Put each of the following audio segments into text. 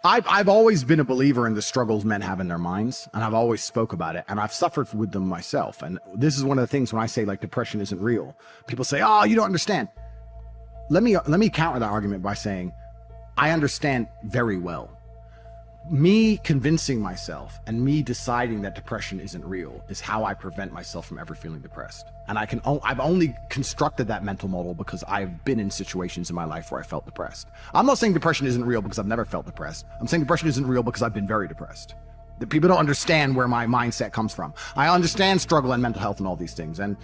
I've always been a believer in the struggles men have in their minds, and I've always spoke about it, and I've suffered with them myself. And this is one of the things when I say like depression isn't real, people say, oh, you don't understand. Let me counter that argument by saying I understand very well. Me convincing myself and me deciding that depression isn't real is how I prevent myself from ever feeling depressed. And I've only constructed that mental model because I've been in situations in my life where I felt depressed. I'm not saying depression isn't real because I've never felt depressed. I'm saying depression isn't real because I've been very depressed. That people don't understand where my mindset comes from. I understand struggle and mental health and all these things. And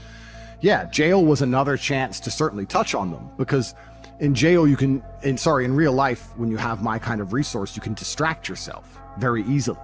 yeah, jail was another chance to certainly touch on them, because in jail, in real life, when you have my kind of resource, you can distract yourself very easily.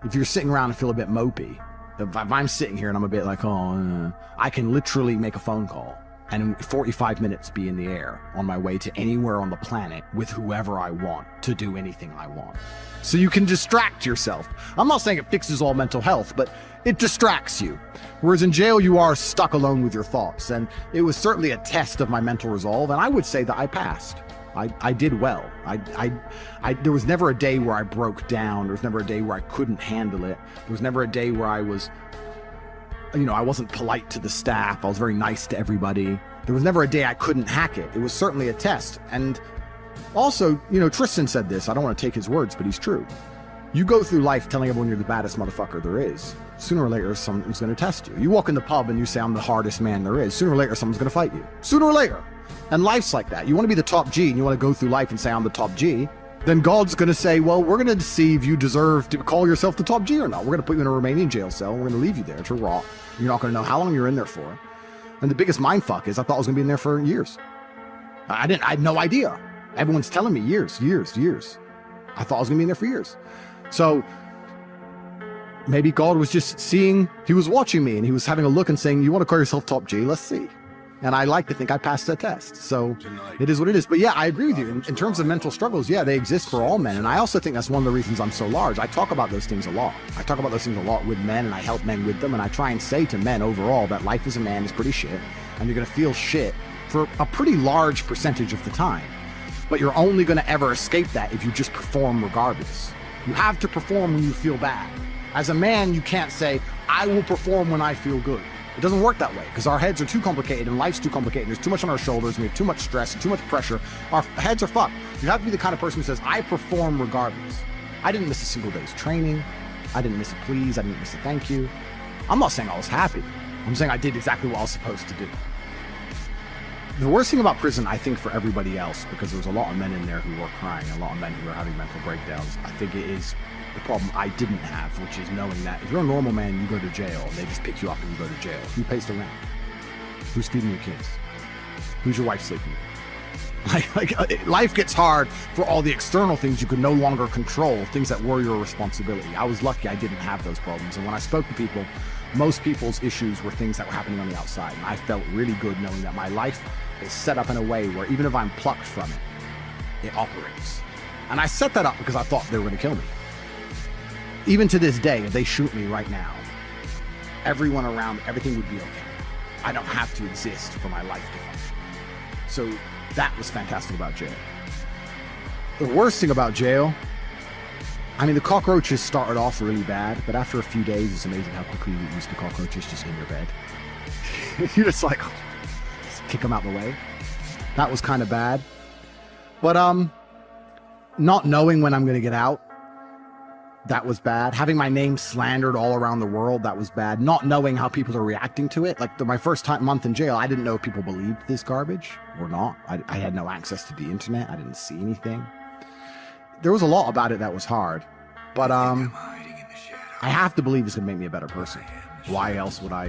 If you're sitting around and feel a bit mopey, if I'm sitting here and I'm a bit like, I can literally make a phone call and in 45 minutes be in the air on my way to anywhere on the planet with whoever I want to do anything I want. So you can distract yourself. I'm not saying it fixes all mental health, but it distracts you. Whereas in jail, you are stuck alone with your thoughts. And it was certainly a test of my mental resolve. And I would say that I passed. I did well. There was never a day where I broke down. There was never a day where I couldn't handle it. There was never a day where I was, I wasn't polite to the staff. I was very nice to everybody. There was never a day I couldn't hack it. It was certainly a test. And also, Tristan said this. I don't want to take his words, but he's true. You go through life telling everyone you're the baddest motherfucker there is. Sooner or later, someone's going to test you. You walk in the pub and you say, I'm the hardest man there is. Sooner or later, someone's going to fight you. Sooner or later. And life's like that. You want to be the top G and you want to go through life and say, I'm the top G. Then God's going to say, well, we're going to see if you deserve to call yourself the top G or not. We're going to put you in a Romanian jail cell. We're going to leave you there to rot. You're not going to know how long you're in there for. And the biggest mindfuck is I thought I was going to be in there for years. I had no idea. Everyone's telling me years. I thought I was going to be in there for years. So maybe God was just seeing, he was watching me and he was having a look and saying, you want to call yourself top G? Let's see. And I like to think I passed that test. So it is what it is. But yeah, I agree with you. In terms of mental struggles, yeah, they exist for all men. And I also think that's one of the reasons I'm so large. I talk about those things a lot. I talk about those things a lot with men and I help men with them. And I try and say to men overall that life as a man is pretty shit. And you're going to feel shit for a pretty large percentage of the time. But you're only going to ever escape that if you just perform regardless. You have to perform when you feel bad. As a man, you can't say, I will perform when I feel good. It doesn't work that way because our heads are too complicated and life's too complicated. There's too much on our shoulders and we have too much stress and too much pressure. Our heads are fucked. You have to be the kind of person who says, I perform regardless. I didn't miss a single day's training. I didn't miss a please. I didn't miss a thank you. I'm not saying I was happy. I'm saying I did exactly what I was supposed to do. The worst thing about prison, I think, for everybody else, because there was a lot of men in there who were crying, a lot of men who were having mental breakdowns, I think it is the problem I didn't have, which is knowing that if you're a normal man, you go to jail, and they just pick you up and you go to jail. Who pays the rent? Who's feeding your kids? Who's your wife sleeping with? Life gets hard for all the external things you could no longer control, things that were your responsibility. I was lucky I didn't have those problems, and when I spoke to people, most people's issues were things that were happening on the outside, and I felt really good knowing that my life is set up in a way where even if I'm plucked from it, it operates. And I set that up because I thought they were going to kill me. Even to this day, if they shoot me right now, everyone around, everything would be okay. I don't have to exist for my life to function. So that was fantastic about jail. The worst thing about jail, I mean, the cockroaches started off really bad, but after a few days, it's amazing how quickly you get used to cockroaches just in your bed. You're just like, just kick them out the way. That was kind of bad. But not knowing when I'm going to get out, that was bad. Having my name slandered all around the world, that was bad. Not knowing how people are reacting to it. Like my first month in jail, I didn't know if people believed this garbage or not. I had no access to the internet. I didn't see anything. There was a lot about it that was hard. But I have to believe it's going to make me a better person. Why else did I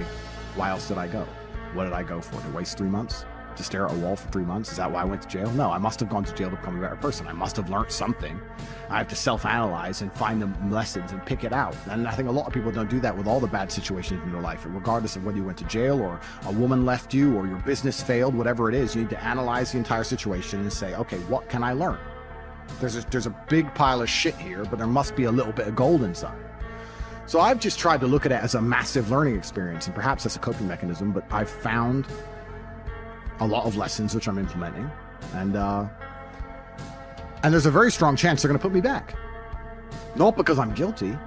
go? What did I go for? To waste 3 months? To stare at a wall for 3 months? Is that why I went to jail? No, I must have gone to jail to become a better person. I must have learned something. I have to self-analyze and find the lessons and pick it out. And I think a lot of people don't do that with all the bad situations in their life. Regardless of whether you went to jail or a woman left you or your business failed, whatever it is, you need to analyze the entire situation and say, okay, what can I learn? There's a big pile of shit here, but there must be a little bit of gold inside. So I've just tried to look at it as a massive learning experience, and perhaps that's a coping mechanism, but I've found a lot of lessons which I'm implementing, and there's a very strong chance they're going to put me back. Not because I'm guilty,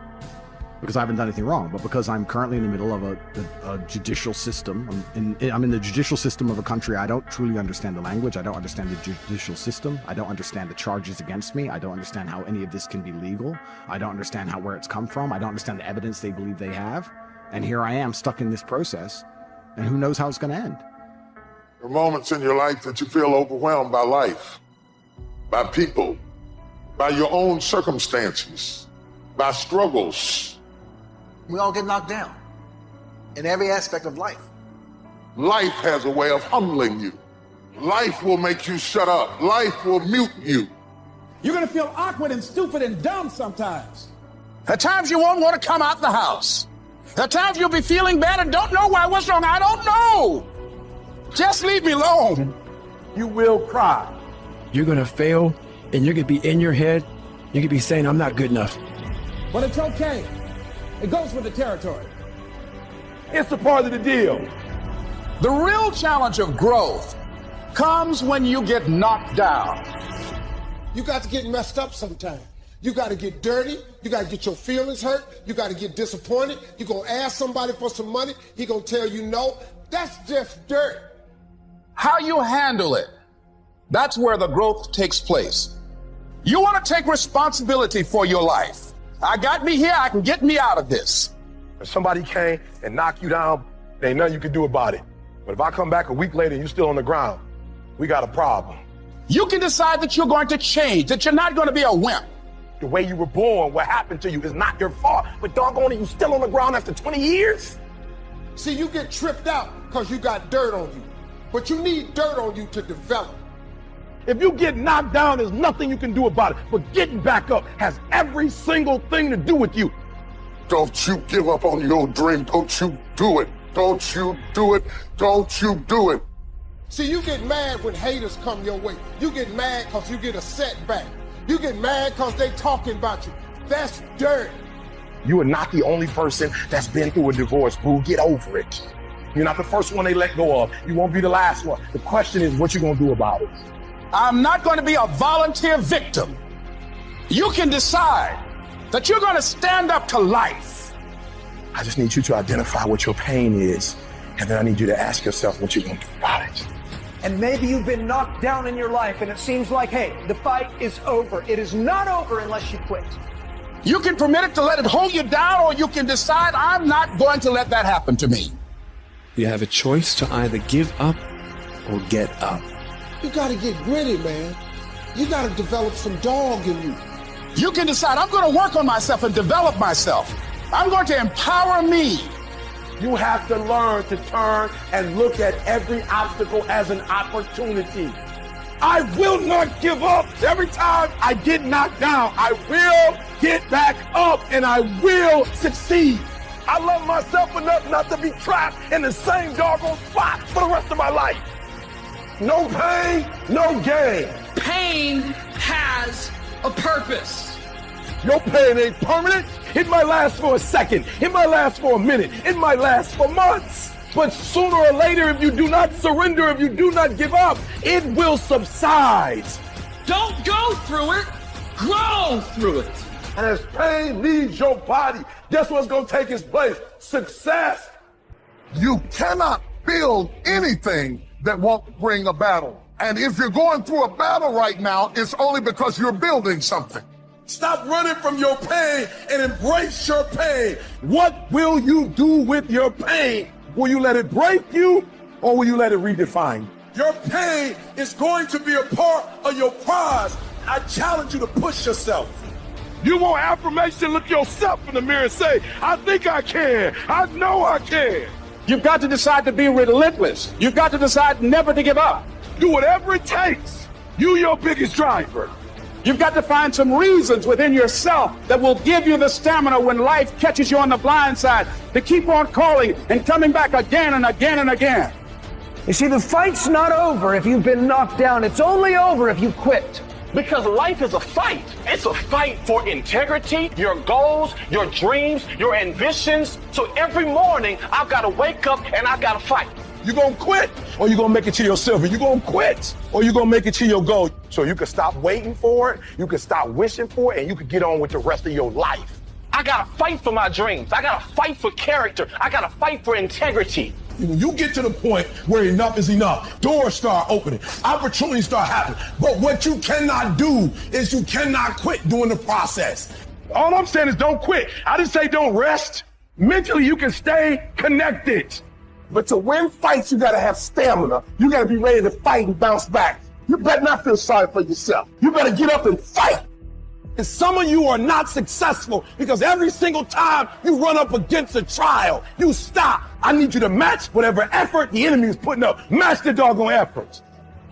because I haven't done anything wrong, but because I'm currently in the middle of a judicial system. I'm in the judicial system of a country. I don't truly understand the language. I don't understand the judicial system. I don't understand the charges against me. I don't understand how any of this can be legal. I don't understand where it's come from. I don't understand the evidence they believe they have. And here I am stuck in this process, and who knows how it's going to end. There are moments in your life that you feel overwhelmed by life, by people, by your own circumstances, by struggles. We all get knocked down in every aspect of life. Life has a way of humbling you. Life will make you shut up. Life will mute you. You're gonna feel awkward and stupid and dumb sometimes. At times you won't want to come out the house. At times you'll be feeling bad and don't know why. What's wrong? I don't know. Just leave me alone. You will cry. You're gonna fail, and you're gonna be in your head. You're gonna be saying, I'm not good enough. But it's okay. It goes with the territory. It's a part of the deal. The real challenge of growth comes when you get knocked down. You got to get messed up sometime. You got to get dirty. You got to get your feelings hurt. You got to get disappointed. You're going to ask somebody for some money. He going to tell you no. That's just dirt. How you handle it, that's where the growth takes place. You want to take responsibility for your life. I got me here, I can get me out of this. If somebody came and knocked you down, there ain't nothing you can do about it. But if I come back a week later and you're still on the ground, we got a problem. You can decide that you're going to change, that you're not going to be a wimp. The way you were born, what happened to you is not your fault. But doggone it, you still on the ground after 20 years? See, you get tripped out because you got dirt on you. But you need dirt on you to develop. If you get knocked down, there's nothing you can do about it. But getting back up has every single thing to do with you. Don't you give up on your dream. Don't you do it. Don't you do it. Don't you do it. See, you get mad when haters come your way. You get mad because you get a setback. You get mad because they talking about you. That's dirt. You are not the only person that's been through a divorce, boo. Get over it. You're not the first one they let go of. You won't be the last one. The question is, what you gonna do about it? I'm not going to be a volunteer victim. You can decide that you're going to stand up to life. I just need you to identify what your pain is, and then I need you to ask yourself what you're gonna do about it. And maybe you've been knocked down in your life and it seems like, hey, the fight is over. It is not over unless you quit. You can permit it to let it hold you down, or you can decide, I'm not going to let that happen to me. You have a choice to either give up or get up. You got to get gritty, man. You got to develop some dog in you. You can decide, I'm going to work on myself and develop myself. I'm going to empower me. You have to learn to turn and look at every obstacle as an opportunity. I will not give up. Every time I get knocked down, I will get back up and I will succeed. I love myself enough not to be trapped in the same doggone spot for the rest of my life. No pain, no gain. Pain has a purpose. Your pain ain't permanent. It might last for a second. It might last for a minute. It might last for months. But sooner or later, if you do not surrender, if you do not give up, it will subside. Don't go through it, grow through it. And as pain leaves your body, guess what's going to take its place? Success. You cannot build anything that won't bring a battle. And if you're going through a battle right now, it's only because you're building something. Stop running from your pain and embrace your pain. What will you do with your pain? Will you let it break you, or will you let it redefine you? Your pain is going to be a part of your prize. I challenge you to push yourself. You want affirmation? Look yourself in the mirror and say, I think I can. I know I can. You've got to decide to be relentless. You've got to decide never to give up. Do whatever it takes. You your biggest driver. You've got to find some reasons within yourself that will give you the stamina when life catches you on the blind side to keep on calling and coming back again and again and again. You see, the fight's not over if you've been knocked down. It's only over if you quit. Because life is a fight. It's a fight for integrity, your goals, your dreams, your ambitions. So every morning, I've got to wake up and I've got to fight. You gonna quit or you gonna make it to your silver? You gonna quit or you gonna make it to your gold? So you can stop waiting for it, you can stop wishing for it, and you can get on with the rest of your life. I gotta fight for my dreams. I gotta fight for character. I gotta fight for integrity. When you get to the point where enough is enough, doors start opening, opportunities start happening. But what you cannot do is you cannot quit during the process. All I'm saying is don't quit. I didn't say don't rest. Mentally, you can stay connected. But to win fights, you gotta have stamina. You gotta be ready to fight and bounce back. You better not feel sorry for yourself. You better get up and fight. And some of you are not successful because every single time you run up against a trial, you stop. I need you to match whatever effort the enemy is putting up. Match the doggone efforts.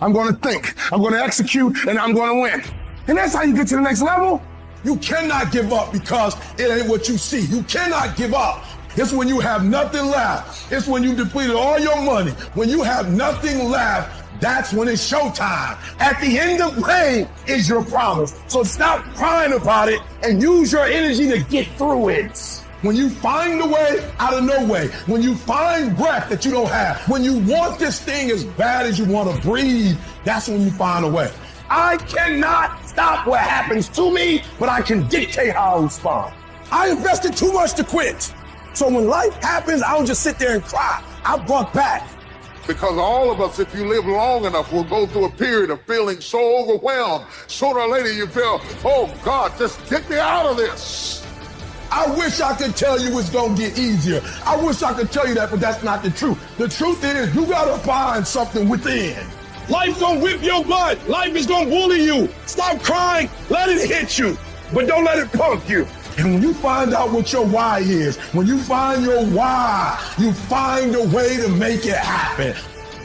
I'm gonna think, I'm gonna execute, and I'm gonna win. And that's how you get to the next level. You cannot give up because it ain't what you see. You cannot give up. It's when you have nothing left. It's when you depleted all your money. When you have nothing left, that's when it's showtime. At the end of rain is your promise. So stop crying about it and use your energy to get through it. When you find a way out of no way, when you find breath that you don't have, when you want this thing as bad as you want to breathe, that's when you find a way. I cannot stop what happens to me, but I can dictate how I respond. I invested too much to quit. So when life happens, I don't just sit there and cry. I brought back. Because all of us, if you live long enough, will go through a period of feeling so overwhelmed. Sooner or later you feel, oh God, just get me out of this. I wish I could tell you it's gonna get easier. I wish I could tell you that, but that's not the truth. The truth is you gotta find something within. Life's gonna whip your butt. Life is gonna bully you. Stop crying, let it hit you, but don't let it punk you. And when you find out what your why is, when you find your why, you find a way to make it happen.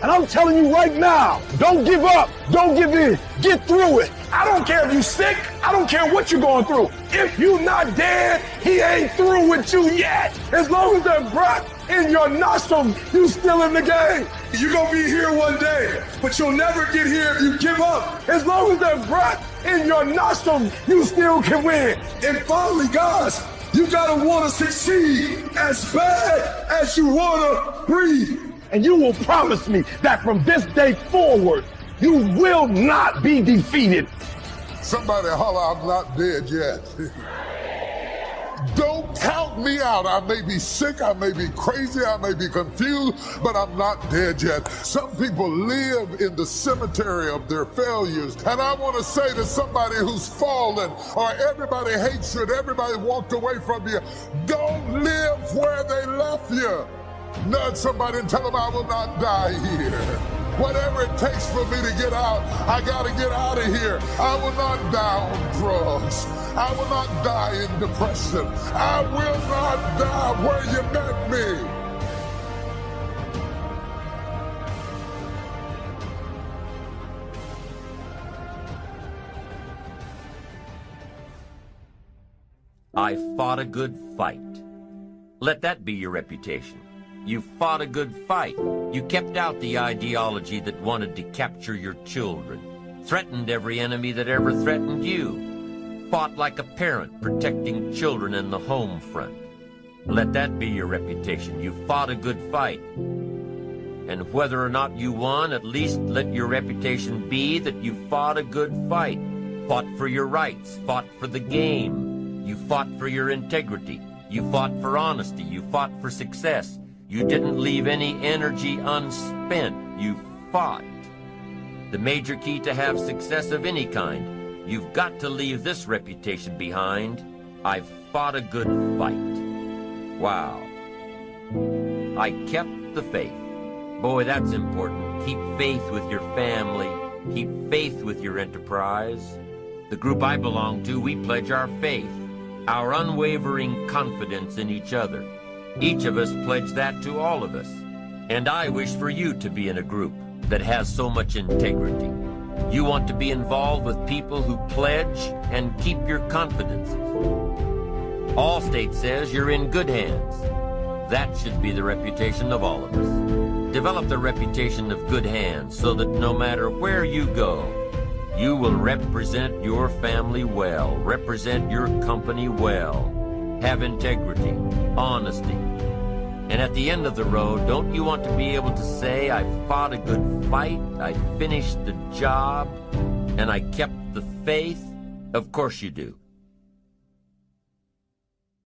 And I'm telling you right now, don't give up, don't give in, get through it. I don't care if you're sick, I don't care what you're going through. If you're not dead, he ain't through with you yet. As long as there's breath in your nostrils, you still in the game. You're gonna be here one day, but you'll never get here if you give up. As long as there's breath in your nostrils, you still can win. And finally, guys, you gotta wanna succeed as bad as you wanna breathe. And you will promise me that from this day forward, you will not be defeated. Somebody holler, I'm not dead yet. Don't count me out. I may be sick, I may be crazy, I may be confused, but I'm not dead yet. Some people live in the cemetery of their failures. And I want to say to somebody who's fallen, or everybody hates you, and everybody walked away from you, don't live where they left you. Nudge somebody and tell them I will not die here. Whatever it takes for me to get out, I gotta get out of here. I will not die on drugs. I will not die in depression. I will not die where you met me. I fought a good fight. Let that be your reputation. You fought a good fight. You kept out the ideology that wanted to capture your children, threatened every enemy that ever threatened you, fought like a parent protecting children in the home front. Let that be your reputation. You fought a good fight. And whether or not you won, at least let your reputation be that you fought a good fight, fought for your rights, fought for the game. You fought for your integrity. You fought for honesty. You fought for success. You didn't leave any energy unspent. You fought. The major key to have success of any kind, you've got to leave this reputation behind. I've fought a good fight. Wow. I kept the faith. Boy, that's important. Keep faith with your family. Keep faith with your enterprise. The group I belong to, we pledge our faith, our unwavering confidence in each other. Each of us pledge that to all of us. And I wish for you to be in a group that has so much integrity. You want to be involved with people who pledge and keep your confidences. Allstate says you're in good hands. That should be the reputation of all of us. Develop the reputation of good hands so that no matter where you go, you will represent your family well, represent your company well, have integrity, honesty, And at the end of the road, don't you want to be able to say, I fought a good fight, I finished the job, and I kept the faith? Of course you do.